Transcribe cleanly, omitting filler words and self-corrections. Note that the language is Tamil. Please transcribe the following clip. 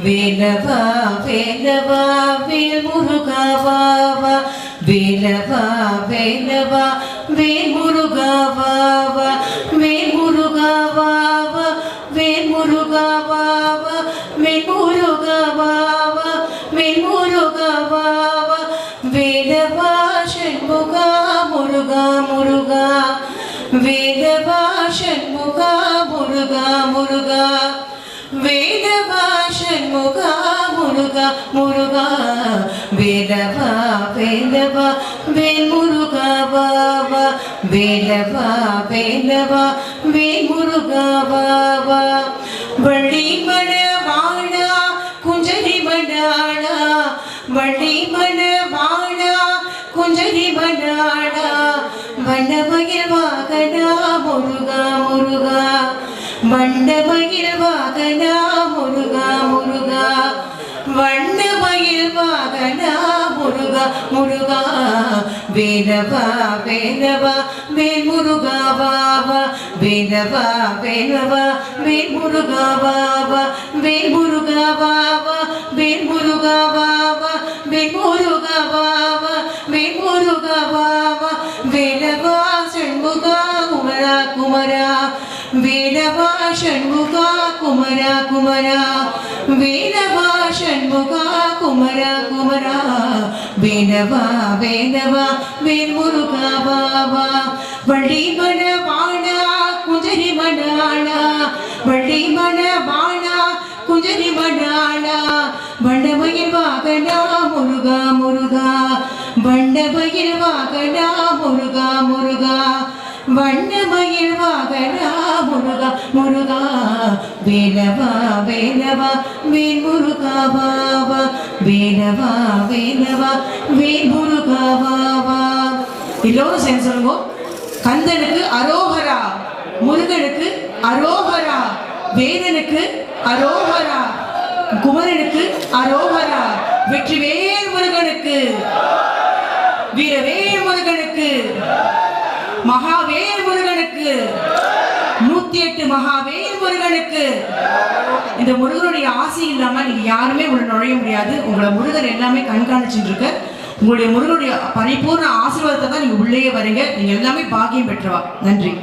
வேலவா வேலவா வேல் முருகா வா வா வேலவா வேலவா வேல் முருகா வா வா வேல் முருகா வா வா வேல் முருகா வா வா வேல் முருகா வா வா வேல் முருகா வா வா வேலவா ஷண்முகா முருகா முருகா வேலவா ஷண்முகா முருகா முருகா வேலவா ஷண்முகா முருகா முருகா வேலவா வேலவா வேல் முருகா வா வா வேலவா வேலவா வேல் முருகா வா வா வள்ளி மணவாளா குஞ்சரி மணாளா வள்ளி மணவாளா குஞ்சரி மணாளா வண்ணமயில் வாகனா முருகா முருகா வண்ணமயில் வாகனா முருகா முருகா வண்ணமயில் வாகனா முருகா முருகா வேலவா வேலவா வேல் முருகா வா வா வேலவா வேலவா வேல் முருகா வா வா வேல் முருகா வா வா வேல் முருகா வா வா வேல் முருகா வா வா வேல் முருகா வா வா வேலவா ஷண்முகா குமரா குமரா வேலவா ஷண்முகா குமரா குமரா வேலவா ஷண்முகா குமரா குமரா வேலவா வேலவா வேல் முருகா வா வா வள்ளி மணவாளா குஞ்சரி மணாளா வள்ளி மணவாளா குஞ்சரி மணாளா வண்ணமயில் வாகனா முருகா முருகா வண்ணமயில் வாகனா முருகா முருகா வண்ணமயில் வாகனா முருகா முருகா வேலவா வேலவா வேல் முருகா வா வா வேலவா வேலவா வேல் முருகா வா வா எல்லோரும் சேர்ந்து சொல்லுங்க கந்தனுக்கு அரோகரா முருகனுக்கு அரோகரா வேலனுக்கு அரோகரா குமரனுக்கு அரோகரா வெற்றிவேல் முருகனுக்கு வீரவேல் முருகனுக்கு மகாவேல் முருகனுக்கு 108 மகாவேல் முருகனுக்கு. இந்த முருகனுடைய ஆசை இல்லாம நீங்க யாருமே உள்ள நுழைய முடியாது. உங்களை முருகன் எல்லாமே கண்காணிச்சுட்டு இருக்க. உங்களுடைய முருகனுடைய பரிபூர்ண ஆசீர்வாதத்தை தான் நீங்க உள்ளே வரீங்க. நீங்க எல்லாமே பாக்கியம் பெற்றவா. நன்றி.